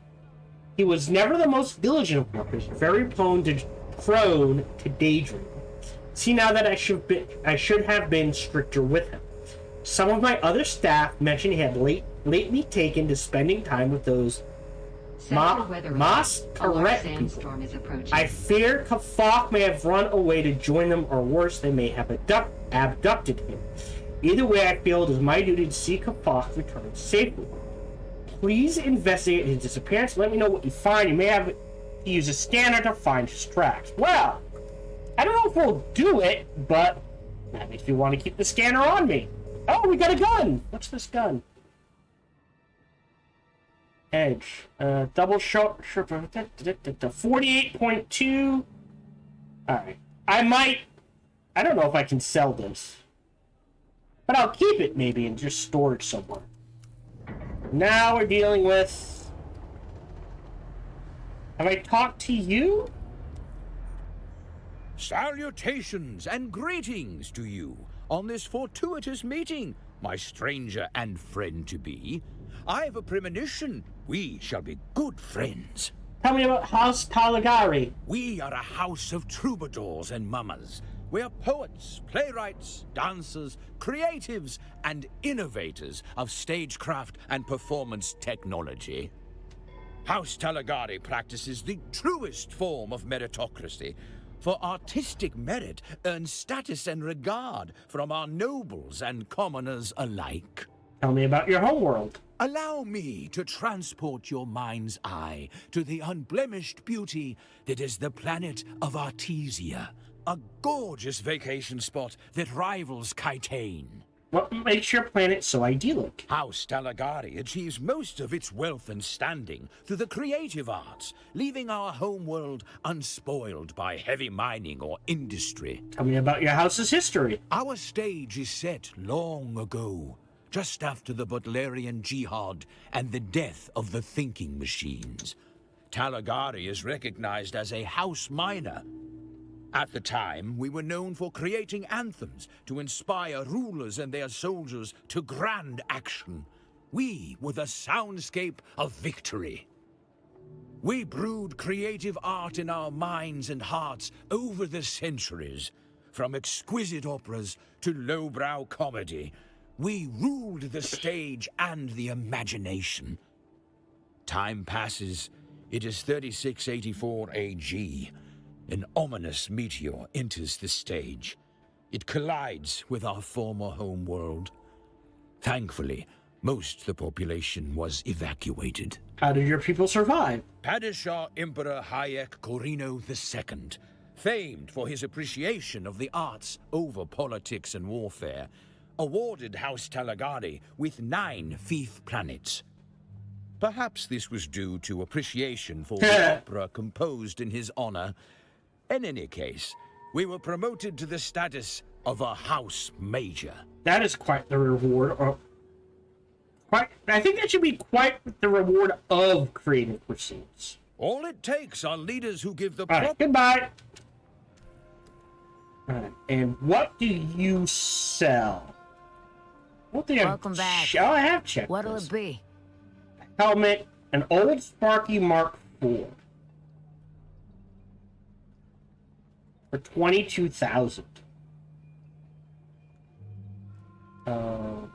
He was never the most diligent of workers, very prone to daydream. See now that I should have been stricter with him. Some of my other staff mentioned he had lately taken to spending time with those correct people. I fear Kafak may have run away to join them, or worse, they may have abducted him. Either way, I feel it is my duty to see Kafak return safely. Please investigate his disappearance. Let me know what you find. You may have to use a scanner to find his tracks. Well, I don't know if we'll do it, but that makes me want to keep the scanner on me. Oh, we got a gun! What's this gun? Edge. Double shot. 48.2. Alright. I don't know if I can sell this. But I'll keep it maybe and just store it somewhere. Now we're dealing with... Have I talked to you? Salutations and greetings to you on this fortuitous meeting, my stranger and friend-to-be. I have a premonition. We shall be good friends. Tell me about House Talagari. We are a house of troubadours and mummers. We are poets, playwrights, dancers, creatives, and innovators of stagecraft and performance technology. House Talagari practices the truest form of meritocracy, for artistic merit earns status and regard from our nobles and commoners alike. Tell me about your homeworld. Allow me to transport your mind's eye to the unblemished beauty that is the planet of Artesia, a gorgeous vacation spot that rivals Kitane. What makes your planet so idyllic? House Talagari achieves most of its wealth and standing through the creative arts, leaving our homeworld unspoiled by heavy mining or industry. Tell me about your house's history. Our stage is set long ago, just after the Butlerian Jihad and the death of the thinking machines. Talagari is recognized as a house minor. At the time, we were known for creating anthems to inspire rulers and their soldiers to grand action. We were the soundscape of victory. We brewed creative art in our minds and hearts over the centuries. From exquisite operas to lowbrow comedy, we ruled the stage and the imagination. Time passes. It is 3684 AG. An ominous meteor enters the stage. It collides with our former homeworld. Thankfully, most of the population was evacuated. How did your people survive? Padishah Emperor Hayek Corino II, famed for his appreciation of the arts over politics and warfare, awarded House Talagari with 9 fief planets. Perhaps this was due to appreciation for the opera composed in his honor. In any case, we were promoted to the status of a house major. That is quite the reward. I think that should be quite the reward of creative pursuits. All it takes are leaders who give the Alright, goodbye. Alright, and what do you sell? What the Welcome back. Oh, I have checked What'll this. it be? Helmet, an old Sparky Mark IV. For 22,000.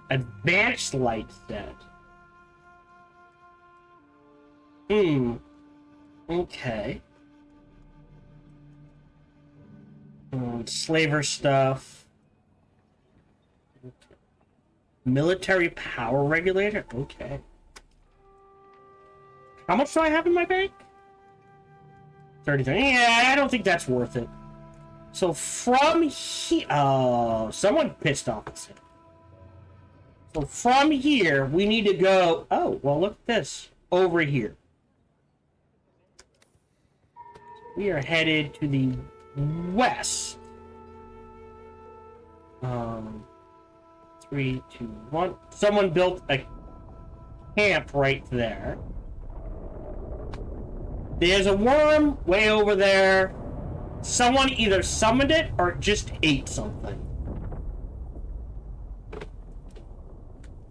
Advanced light set. Okay. Slaver stuff. Military power regulator? Okay. How much do I have in my bank? 33. Yeah, I don't think that's worth it. So from here... Oh, someone pissed off at it. So from here, we need to go... Oh, well, look at this. Over here. We are headed to the west. 3, 2, 1. Someone built a camp right there. There's a worm way over there. Someone either summoned it or just ate something.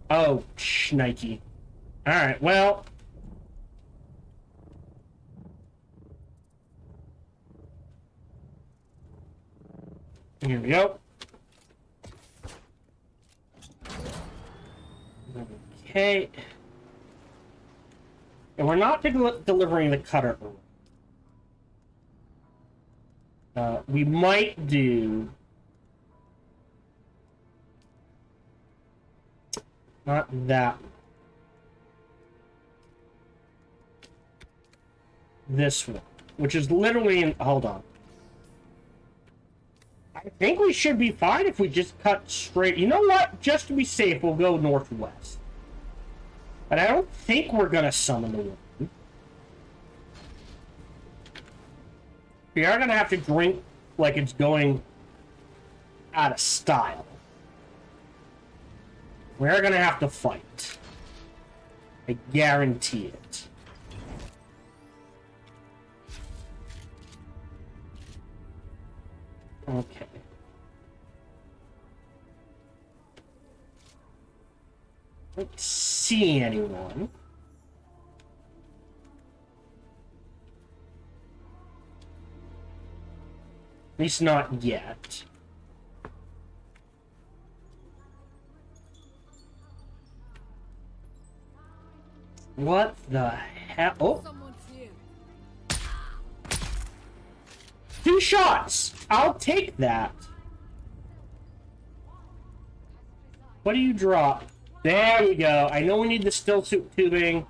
Oh, shnikey. Alright, well. Here we go. Okay. And we're not delivering the cutter. We might do... Not that one. This one. Which is literally in... Hold on. I think we should be fine if we just cut straight... You know what? Just to be safe, we'll go northwest. But I don't think we're gonna summon the one. We are gonna have to drink like it's going out of style. We are gonna have to fight. I guarantee it. Okay. Don't see anyone. At least not yet. What the hell? Oh! Someone's here. 2 shots! I'll take that. What do you drop? There we go. I know we need the still suit tubing.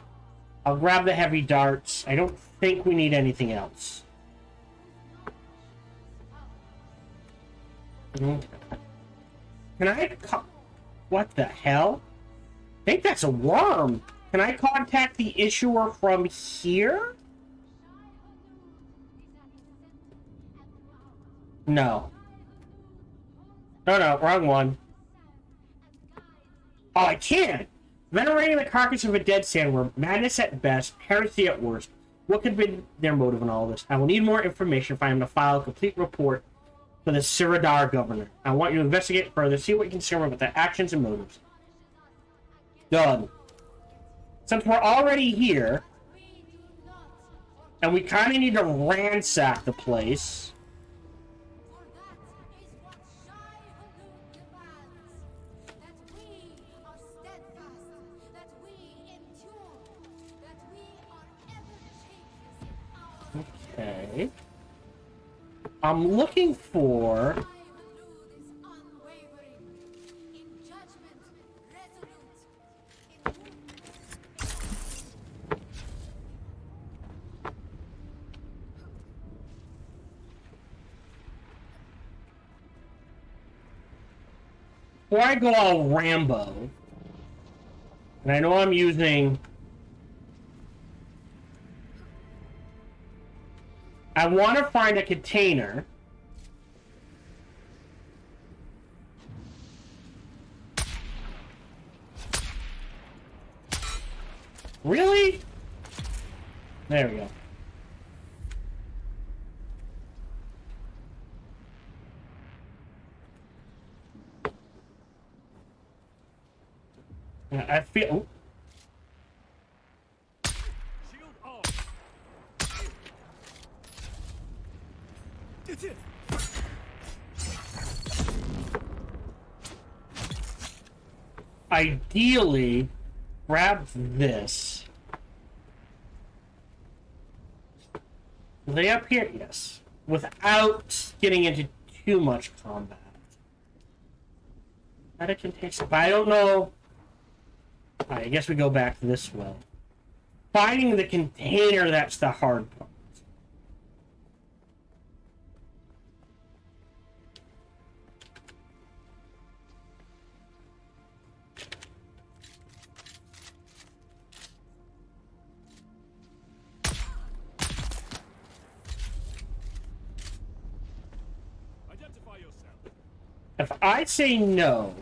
I'll grab the heavy darts. I don't think we need anything else. Okay. Can I... What the hell? I think that's a worm. Can I contact the issuer from here? No. No, wrong one. Oh, I can! Venerating the carcass of a dead sandworm, madness at best, heresy at worst. What could be their motive in all this? I will need more information if I am to file a complete report for the Siradar governor. I want you to investigate further, see what you can discover about their actions and motives. Done. Since we're already here, and we kind of need to ransack the place. For that is what Shai'Halud demands. That we are steadfast, that we endure, that we are ever changeless in our Okay. I'm looking for... Shai'Halud is unwavering, in judgment, resolute, in Before I go all Rambo, and I know I'm using... I want to find a container. Really? There we go. I feel... Ideally, grab this. Are they up here? Yes. Without getting into too much combat. That can take some, but I don't know. Alright, I guess we go back this way. Finding the container, that's the hard part. If I say no...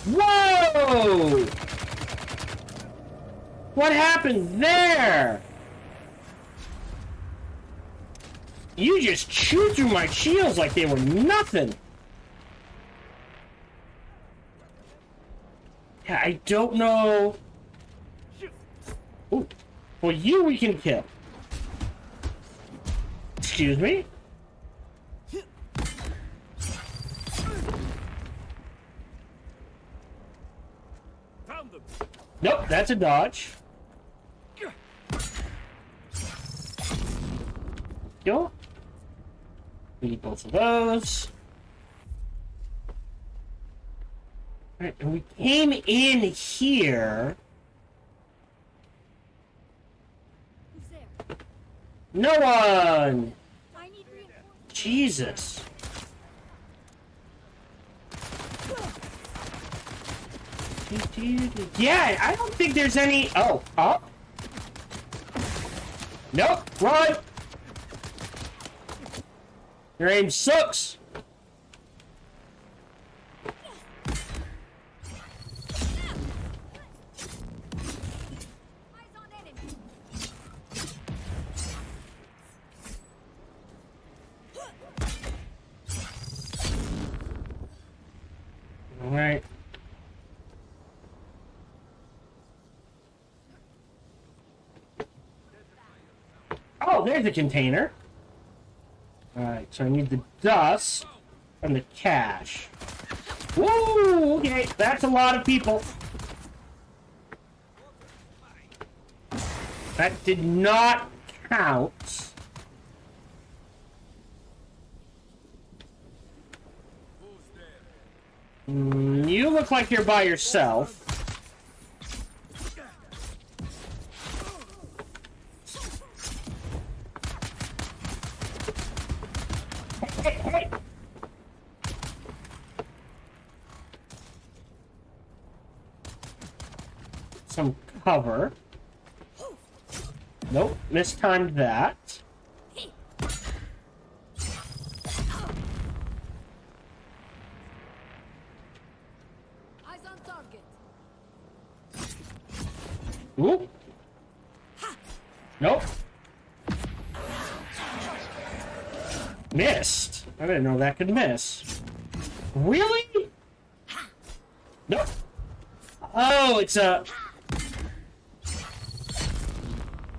Whoa! What happened there? You just chewed through my shields like they were nothing. Yeah, I don't know... Ooh. Well, you we can kill. Excuse me? Nope, that's a dodge. Go. We need both of those. Alright, and we came in here. Who's there? No one! I need reinforcements. Jesus. Yeah, I don't think there's any... Oh, up? Nope, run! Your aim sucks! Eyes on enemy. Alright. Oh, there's the container. Alright, so I need the dust and the cash. Woo! Okay, that's a lot of people. That did not count. You look like you're by yourself. Hey. Some cover. Nope, mistimed that. Eyes on target. Oop. Nope. Missed. I didn't know that could miss. Really? Nope. Oh, it's a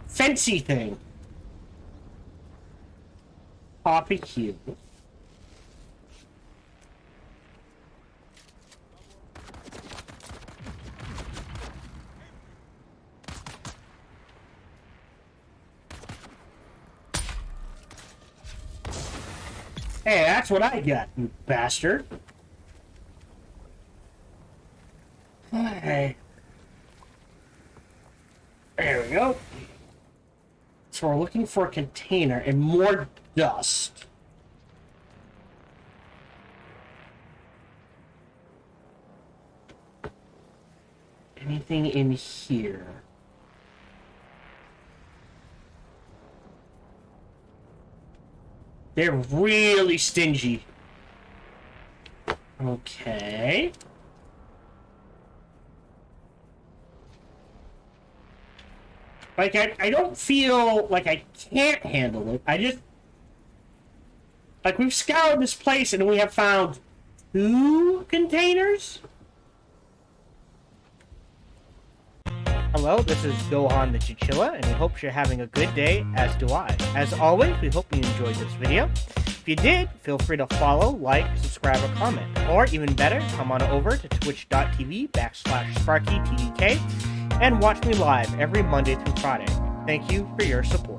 fancy thing. Poppy cube. Hey, that's what I got, you bastard. Okay. There we go. So we're looking for a container and more dust. Anything in here? They're really stingy. Okay. Like, I don't feel like I can't handle it. I just... Like, we've scoured this place and we have found 2 containers? Hello, this is Gohan the Chinchilla, and we hope you're having a good day, as do I. As always, we hope you enjoyed this video. If you did, feel free to follow, like, subscribe, or comment. Or, even better, come on over to twitch.tv/SparkyTDK and watch me live every Monday through Friday. Thank you for your support.